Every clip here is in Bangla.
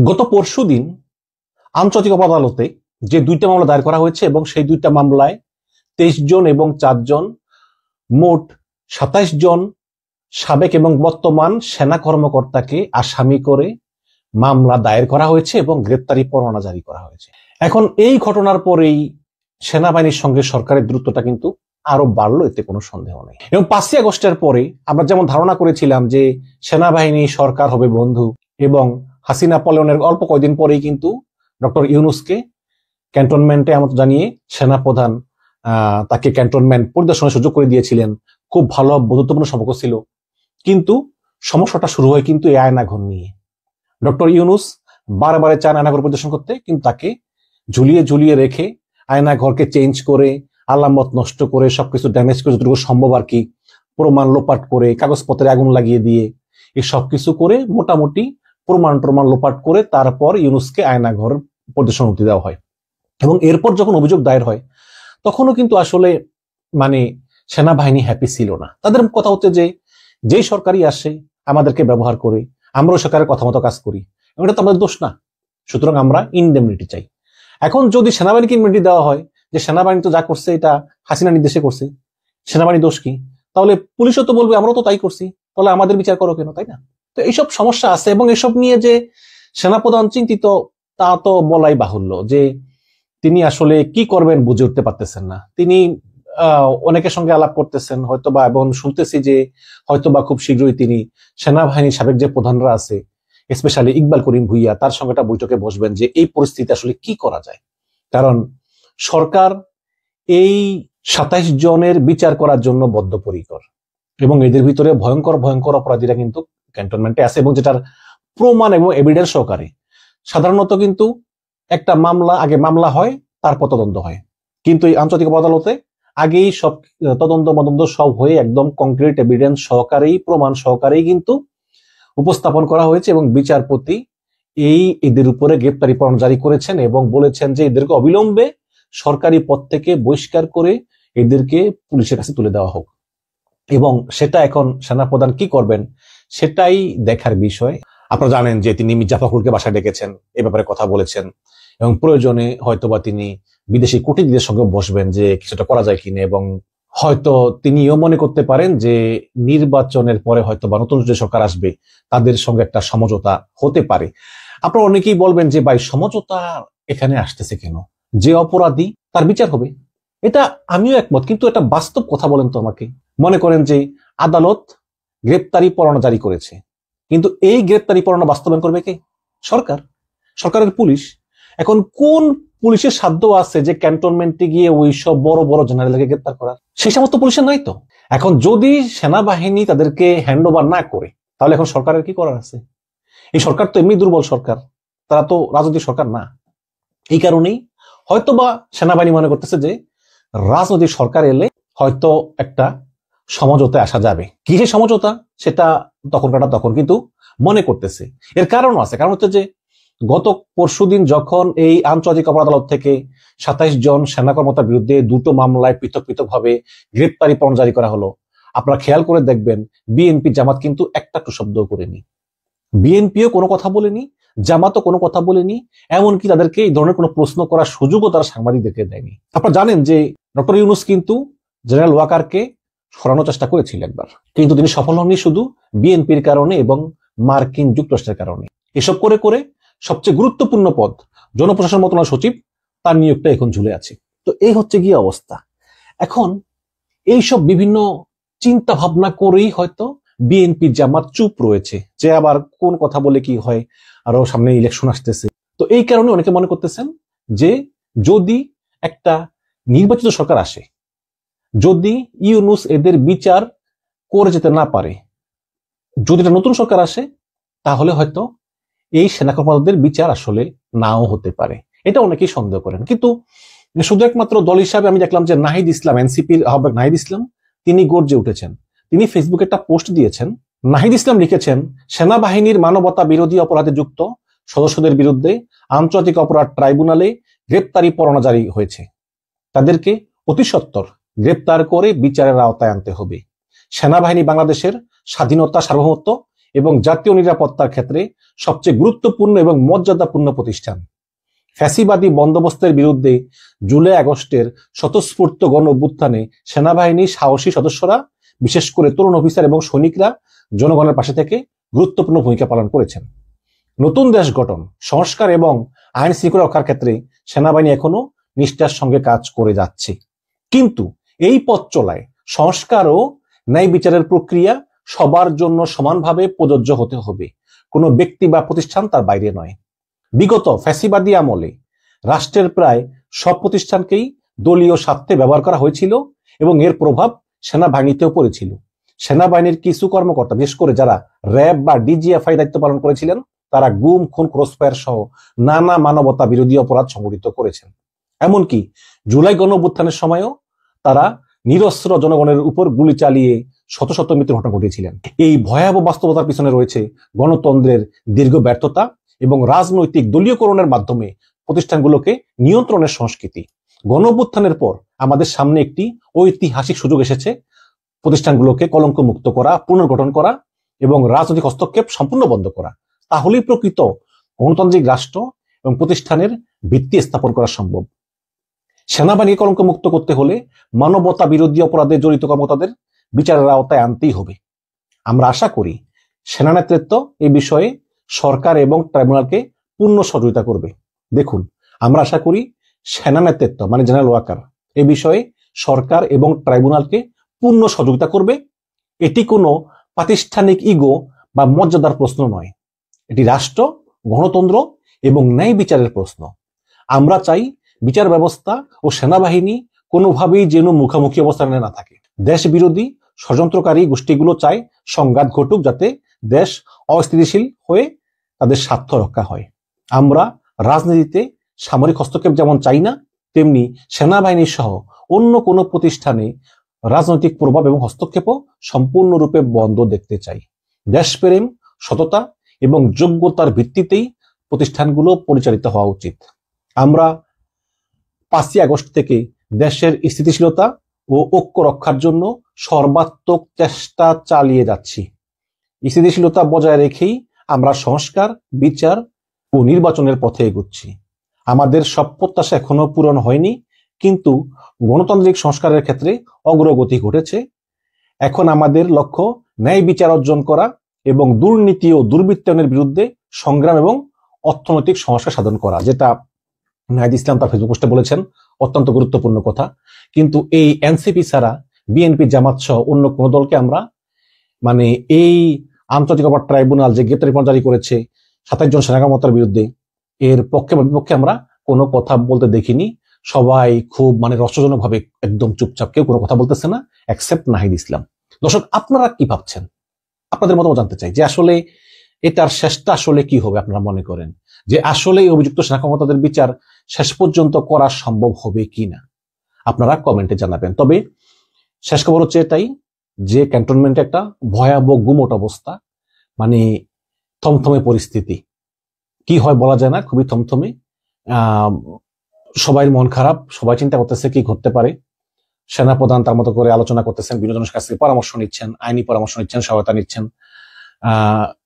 গত পরশুদিন আন্তর্জাতিক আদালতে যে দুইটা মামলা দায়ের করা হয়েছে এবং সেই দুইটা মামলায় 23 জন এবং 4 জন মোট 27 জন সাবেক এবং বর্তমান সেনা কর্মকর্তাকে আসামি করে মামলা দায়ের করা হয়েছে এবং গ্রেপ্তারি পরোয়ানা জারি করা হয়েছে। এখন এই ঘটনার পরেই সেনাবাহিনীর সঙ্গে সরকারের দূরত্বটা কিন্তু আরো বাড়লো, এতে কোনো সন্দেহ নেই। এবং 5ই আগস্টের পরে আমরা যেমন ধারণা করেছিলাম যে সেনাবাহিনী সরকার হবে বন্ধু এবং হাসিনা পলায়নের অল্প কয়েকদিন পরেই কিন্তু ডক্টর ইউনূসকে ক্যান্টনমেন্টে আমন্ত্রণ জানিয়ে সেনাপ্রধান তাকে ক্যান্টনমেন্ট পরিদর্শনের সুযোগ করে দিয়েছিলেন। খুব ভালো বন্ধুত্বপূর্ণ সম্পর্ক ছিল, কিন্তু সমস্যাটা শুরু হয় কিন্তু এই আয়নাঘর নিয়ে। ডক্টর ইউনূস বারে চান আয়নাঘর পরিদর্শন করতে, কিন্তু তাকে ঝুলিয়ে ঝুলিয়ে রেখে আয়নাঘরকে চেঞ্জ করে, আলামত নষ্ট করে, সবকিছু ড্যামেজ করে, যতটুকু সম্ভব আর কি, প্রমাণ লোপাট করে, কাগজপত্রে আগুন লাগিয়ে দিয়ে এই সবকিছু করে মোটামুটি প্রমাণ লোপাট করে তারপর ইউনূসকে আয়নাঘর পরিদর্শন অনুমতি দেওয়া হয়। এবং এরপর যখন অভিযোগ দায়ের হয় তখনও কিন্তু আসলে সেনাবাহিনী হ্যাপি ছিল না। তাদের কথা হচ্ছে যে যেই সরকারই আসে আমাদেরকে ব্যবহার করে, আমরাও সরকারের কথা মতো কাজ করি, এটা তো আমাদের দোষ না, সুতরাং আমরা ইনডেমনিটি চাই। এখন যদি সেনাবাহিনীকে ইনডেমনিটি দেওয়া হয় যে সেনাবাহিনী তো যা করছে এটা হাসিনা নির্দেশে করছে, সেনাবাহিনী দোষ কি? তাহলে পুলিশও তো বলবে আমরাও তো তাই করছি, তাহলে আমাদের বিচার করো কেন, তাই না? তো এইসব সমস্যা আছে এবং এসব নিয়ে যে সেনাপ্রধান চিন্তিত তা তো বলাই বাহুল্য। যে তিনি আসলে কি করবেন বুঝে উঠতে পারতেছেন না। তিনি অনেকের সঙ্গে আলাপ করতেছেন হয়তোবা, এবং শুনতেছি যে হয়তোবা খুব শীঘ্রই তিনি সেনাবাহিনীর সাবেক যে প্রধানরা আছে, স্পেশালি ইকবাল করিম ভুইয়া, তার সঙ্গে একটা বৈঠকে বসবেন যে এই পরিস্থিতি আসলে কি করা যায়। কারণ সরকার এই 27 জনের বিচার করার জন্য বদ্ধপরিকর এবং এদের ভিতরে ভয়ঙ্কর অপরাধীরা কিন্তু ক্যান্টনমেন্টে আছে, এবং যেটার প্রমাণ এবং এভিডেন্স সহকারে। সাধারণত কিন্তু একটা আগে মামলা হয়, তারপর তদন্ত হয়, কিন্তু এই আন্তর্জাতিক আদালতে আগেই সব তদন্ত সব হয়ে একদম কংক্রিট এভিডেন্স সহকারেই, প্রমাণ সহকারেই কিন্তু উপস্থাপন করা হয়েছে এবং বিচারপতি এদের উপরে গ্রেপ্তারি পরোয়ানা জারি করেছেন এবং বলেছেন যে এদেরকে অবিলম্বে সরকারি পদ থেকে বহিষ্কার করে এদেরকে পুলিশের কাছে তুলে দেওয়া হোক। এবং সেটা এখন সেনাপ্রধান কি করবেন সেটাই দেখার বিষয়। আপনারা জানেন যে তিনি মির্জা ফখরুলকে বাসায় ডেকেছেন, এ ব্যাপারে কথা বলেছেন এবং প্রয়োজনে হয়তোবা তিনি বিদেশি কূটনীতিকদের সঙ্গে বসবেন যে কিছুটা করা যায় কিনা, এবং হয়তো তিনিও মনে করতে পারেন যে নির্বাচনের পরে হয়তোবা নতুন যে সরকার আসবে তাদের সঙ্গে একটা সমঝোতা হতে পারে। আপনারা অনেকেই বলবেন যে ভাই সমঝোতা এখানে আসতেছে কেন, যে অপরাধী তার বিচার হবে, এটা আমিও একমত, কিন্তু একটা বাস্তব কথা বলেন তো আমাকে। মনে করেন যে আদালত গ্রেপ্তারি পরোয়ানা জারি করেছে, কিন্তু এই গ্রেপ্তারি পরোয়ানা বাস্তবায়ন করবে কে? সরকারের পুলিশ। এখন কোন পুলিশের সাধ্য আছে যে ক্যান্টনমেন্টে গিয়ে ওই সব বড় বড় জেনারেলকে গ্রেপ্তার করার? সেই সমস্ত পুলিশের নাই তো। এখন যদি সেনাবাহিনী তাদেরকে হ্যান্ড ওভার না করে, তাহলে এখন সরকারের কি করার আছে? এই সরকার তো এমনি দুর্বল সরকার, তারা তো রাজনৈতিক সরকার না। এই কারণেই হয়তোবা সেনাবাহিনী মনে করতেছে যে রাজনৈতিক সরকার এলে হয়তো একটা সমঝোতায় আসা যাবে। কিসের সমঝোতা সেটা তখন কিন্তু মনে করতেছে। এর কারণও আছে, কারণ হচ্ছে যে গত পরশুদিন যখন এই আন্তর্জাতিক অপরাধ আদালত থেকে 27 জন সেনা কর্মকর্তার বিরুদ্ধে দুটো মামলায় পৃথকভাবে গ্রেপ্তারি পরোয়ানা জারি করা হলো, আপনারা খেয়াল করে দেখবেন বিএনপি জামাত কিন্তু একটা শব্দও করেনি। বিএনপিও কোনো কথা বলেনি, জামাতও কোনো কথা বলেনি, এমনকি তাদেরকে এই ধরনের কোনো প্রশ্ন করার সুযোগও তারা সাংবাদিকদেরকে দেয়নি। আপনারা জানেন যে ডক্টর ইউনূস কিন্তু জেনারেল ওয়াকারকে সরানোর চেষ্টা করেছিল একবার, কিন্তু তিনি সফল হননি শুধু বিএনপির কারণে এবং মার্কিন যুক্তরাষ্ট্রের কারণে। এসব করে সবচেয়ে গুরুত্বপূর্ণ পদ জনপ্রশাসন মন্ত্রণালয় সচিব, তার নিয়োগটা এখন ঝুলে আছে। তো এই হচ্ছে গিয়ে অবস্থা। এখন এইসব বিভিন্ন চিন্তা ভাবনা করেই হয়তো বিএনপি জামাত চুপ রয়েছে, যে আবার কোন কথা বলে কি হয়, আরো সামনে ইলেকশন আসতেছে। তো এই কারণে অনেকে মনে করতেছেন যে যদি একটা নির্বাচিত সরকার আসে, যদি ইউনূস এদের বিচার করে যেতে না পারে, যদি একটা নতুন সরকার আসে, তাহলে হয়তো এই সেনা কর্মকর্তাদের বিচার আসলে নাও হতে পারে। এটা অনেকেই সন্দেহ করেন, কিন্তু শুধু একমাত্র দল হিসাবে আমি দেখলাম যে নাহিদ ইসলাম, এনসিপির আহ্বায়ক নাহিদ ইসলাম, তিনি গর্জে উঠেছেন। তিনি ফেসবুকে একটা পোস্ট দিয়েছেন। নাহিদ ইসলাম লিখেছেন, সেনাবাহিনীর মানবতা বিরোধী অপরাধে যুক্ত সদস্যদের বিরুদ্ধে আন্তর্জাতিক অপরাধ ট্রাইব্যুনালে গ্রেপ্তারি পরোয়ানা জারি হয়েছে। তাদেরকে অতি সত্বর গ্রেপ্তার করে বিচারের আওতায় আনতে হবে। সেনাবাহিনী বাংলাদেশের স্বাধীনতা, সার্বভৌমত্ব এবং জাতীয় নিরাপত্তার ক্ষেত্রে সবচেয়ে গুরুত্বপূর্ণ এবং মর্যাদাপূর্ণ প্রতিষ্ঠান। ফ্যাসিবাদী বন্দোবস্তের বিরুদ্ধে জুলাই আগস্টের স্বতঃস্ফূর্ত গণ অভ্যুত্থানে সেনাবাহিনীর সাহসী সদস্যরা, বিশেষ করে তরুণ অফিসার এবং সৈনিকরা জনগণের পাশে থেকে গুরুত্বপূর্ণ ভূমিকা পালন করেছেন। নতুন দেশ গঠন, সংস্কার এবং আইন শৃঙ্খলা রক্ষার ক্ষেত্রে সেনাবাহিনী এখনো নিষ্ঠার সঙ্গে কাজ করে যাচ্ছে। কিন্তু এই পথ চলায় সংস্কার ও ন্যায় বিচারের প্রক্রিয়া সবার জন্য সমানভাবে প্রযোজ্য হতে হবে, কোনো ব্যক্তি বা প্রতিষ্ঠান তার বাইরে নয়। বিগত ফ্যাসিবাদী আমলে রাষ্ট্রের প্রায় সব প্রতিষ্ঠানকেই দলীয় স্বার্থে ব্যবহার করা হয়েছিল এবং এর প্রভাব সেনাবাহিনীতেও পড়েছিল। সেনাবাহিনীর কিছু কর্মকর্তা, বিশেষ করে যারা র্যাব বা ডিজিএফআই দায়িত্ব পালন করেছিলেন, তারা গুম, খুন, ক্রসফায়ার সহ নানা মানবতা বিরোধী অপরাধ সংঘটিত করেছেন। এমনকি জুলাই গণঅভ্যুত্থানের সময়ও তারা নিরস্ত্র জনগণের উপর গুলি চালিয়ে শত শত মৃত্যুর ঘটনা ঘটিয়েছিলেন। এই ভয়াবহ বাস্তবতার পিছনে রয়েছে গণতন্ত্রের দীর্ঘ ব্যর্থতা এবং রাজনৈতিক দলীয়করণের মাধ্যমে প্রতিষ্ঠানগুলোকে নিয়ন্ত্রণের সংস্কৃতি। গণঅভ্যুত্থানের পর আমাদের সামনে একটি ঐতিহাসিক সুযোগ এসেছে প্রতিষ্ঠানগুলোকে কলঙ্ক মুক্ত করা, পুনর্গঠন করা এবং রাজনৈতিক হস্তক্ষেপ সম্পূর্ণ বন্ধ করা। তাহলেই প্রকৃত গণতান্ত্রিক রাষ্ট্র এবং প্রতিষ্ঠানের ভিত্তি স্থাপন করা সম্ভব। সেনাবাহিনীকে কলঙ্ক মুক্ত করতে হলে মানবতা বিরোধী অপরাধে জড়িত কর্মকর্তাদের বিচারের আওতায় আনতেই হবে। আমরা আশা করি সেনা নেতৃত্ব এই বিষয়ে সরকার এবং ট্রাইব্যুনালকে পূর্ণ সহযোগিতা করবে। দেখুন, আমরা আশা করি সেনা নেতৃত্ব মানে জেনারেল ওয়াকার এই বিষয়ে সরকার এবং ট্রাইব্যুনালকে পূর্ণ সহযোগিতা করবে। এটি কোনো প্রাতিষ্ঠানিক ইগো বা মর্যাদার প্রশ্ন নয়, এটি রাষ্ট্র, গণতন্ত্র এবং ন্যায় বিচারের প্রশ্ন। আমরা চাই বিচার ব্যবস্থা ও সেনাবাহিনী কোনোভাবেই যেন মুখোমুখি অবস্থানে না থাকে। দেশ বিরোধী ষড়যন্ত্রকারী গোষ্ঠীগুলো চায় সংঘাত ঘটুক, যাতে দেশ অস্থিতিশীল হয়ে তাদের স্বার্থ রক্ষা হয়। আমরা রাজনীতিতে সামরিক হস্তক্ষেপ যেমন চাই না, তেমনি সেনাবাহিনী সহ অন্য কোনো প্রতিষ্ঠানে রাজনৈতিক প্রভাব এবং হস্তক্ষেপও সম্পূর্ণরূপে বন্ধ দেখতে চাই। দেশপ্রেম, সততা এবং যোগ্যতার ভিত্তিতেই প্রতিষ্ঠানগুলো পরিচালিত হওয়া উচিত। আমরা 5ই আগস্ট থেকে দেশের স্থিতিশীলতা ও ঐক্য রক্ষার জন্য সর্বাত্মক চেষ্টা চালিয়ে যাচ্ছি। স্থিতিশীলতা বজায় রেখেই আমরা সংস্কার, বিচার ও নির্বাচনের পথে এগুচ্ছি। আমাদের সব প্রত্যাশা এখনো পূরণ হয়নি, কিন্তু গণতান্ত্রিক সংস্কারের ক্ষেত্রে অগ্রগতি ঘটেছে। এখন আমাদের লক্ষ্য ন্যায় বিচার অর্জন করা এবং দুর্নীতি ও দুর্বৃত্তায়নের বিরুদ্ধে সংগ্রাম এবং অর্থনৈতিক সংস্কার সাধন করা, যেটা নাহিদ ইসলাম তার ফেসবুক পোস্টে বলেছেন, অত্যন্ত গুরুত্বপূর্ণ কথা। কিন্তু এই এনসিপি ছাড়া বিএনপি, জামাত সহ অন্য কোন দলকে আমরা এই আন্তর্জাতিক অপরাধ ট্রাইব্যুনাল যে গ্রেপ্তারি পরোয়ানা জারি করেছে 27 জন সেনা কর্মকর্তার বিরুদ্ধে, এর পক্ষে বা বিপক্ষে আমরা কোনো কথা বলতে দেখিনি। সবাই খুব রসজনক ভাবে একদম চুপচাপ, কেউ কোনো কথা বলতেছে না, এক্সেপ্ট নাহিদ ইসলাম। দর্শক, আপনারা কি ভাবছেন? আপনাদের মতামত জানতে চাই যে আসলে এটার শেষটা আসলে কি হবে। আপনারা মনে করেন যে আসলে অভিযুক্ত সেনা কর্মকর্তাদের বিচার শেষ পর্যন্ত করা সম্ভব হবে কিনা? আপনারা কমেন্টে জানাবেন। তবে শেষ খবর হচ্ছে এটাই যে ক্যান্টনমেন্টে একটা ভয়াবহ গুমোট অবস্থা, থমথমে পরিস্থিতি। কি হয় বলা যায় না, খুবই থমথমে। সবাই মন খারাপ, সবাই চিন্তা করতেছে কি ঘটতে পারে। সেনাপ্রধান তার মতো করে আলোচনা করতেছেন, বিনোদনের কাছ থেকে পরামর্শ নিচ্ছেন, আইনি পরামর্শ নিচ্ছেন, সহায়তা নিচ্ছেন।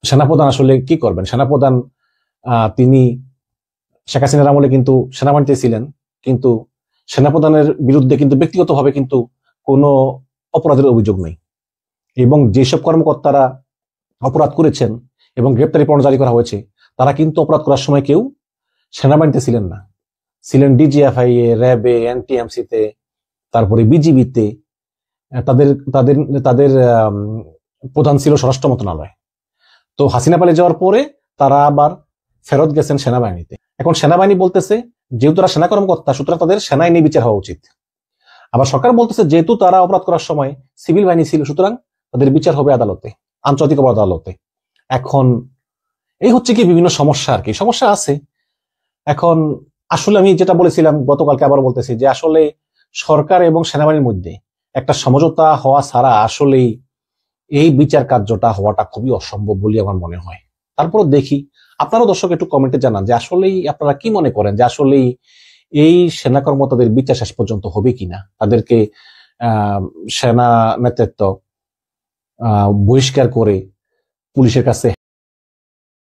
সেনাপ্রধান আসলে কি করবেন? সেনাপ্রধান তিনি শেখ হাসিনার আমলে কিন্তু সেনাবাহিনীতে ছিলেন, কিন্তু সেনাপ্রধানের বিরুদ্ধে কিন্তু ব্যক্তিগতভাবে কিন্তু কোনো অপরাধের অভিযোগ নেই। এবং যেসব কর্মকর্তারা অপরাধ করেছেন এবং গ্রেপ্তারি পরোয়ানা জারি করা হয়েছে, তারা কিন্তু অপরাধ করার সময় কেউ সেনাবাহিনীতে ছিলেন না, ছিলেন ডিজিএফআই এ, র্যাবে, এনটিএমসিতে, তারপরে বিজিবিতে। তাদের তাদের তাদের প্রধান ছিল স্বরাষ্ট্র মন্ত্রণালয়। তো হাসিনা পালিয়ে যাওয়ার পরে তারা আবার ফেরত গেছেন সেনাবাহিনীতে। এখন সেনাবাহিনী বলতেছে যেহেতু তারা সেনা কর্মকর্তা, সুতরাং তাদের সেনা আইনে বিচার হওয়া উচিত। আবার সরকার বলতেছে যেহেতু তারা অপরাধ করার সময় সিভিল বাহিনী ছিল, সুতরাং তাদের বিচার হবে আদালতে, আন্তর্জাতিক অপরাধ আদালতে। এখন এই হচ্ছে কি বিভিন্ন সমস্যা, আর কি সমস্যা আছে। এখন আসলে আমি যেটা বলেছিলাম গতকালকে আবার বলতেছি যে আসলে সরকার এবং সেনাবাহিনীর মধ্যে একটা সমঝোতা হওয়া ছাড়া আসলেই এই বিচার কার্যটা হওয়াটা খুবই অসম্ভব বলে আমার মনে হয়। তারপরে দেখি, আপনারা দর্শক একটু কমেন্টে জানান যে আসলেই আপনারা কি মনে করেন যে আসলেই এই সেনা কর্মকর্তাদের বিচার শেষ পর্যন্ত হবে কিনা, তাদেরকে সেনা নেতৃত্ব বহিষ্কার করে পুলিশের কাছে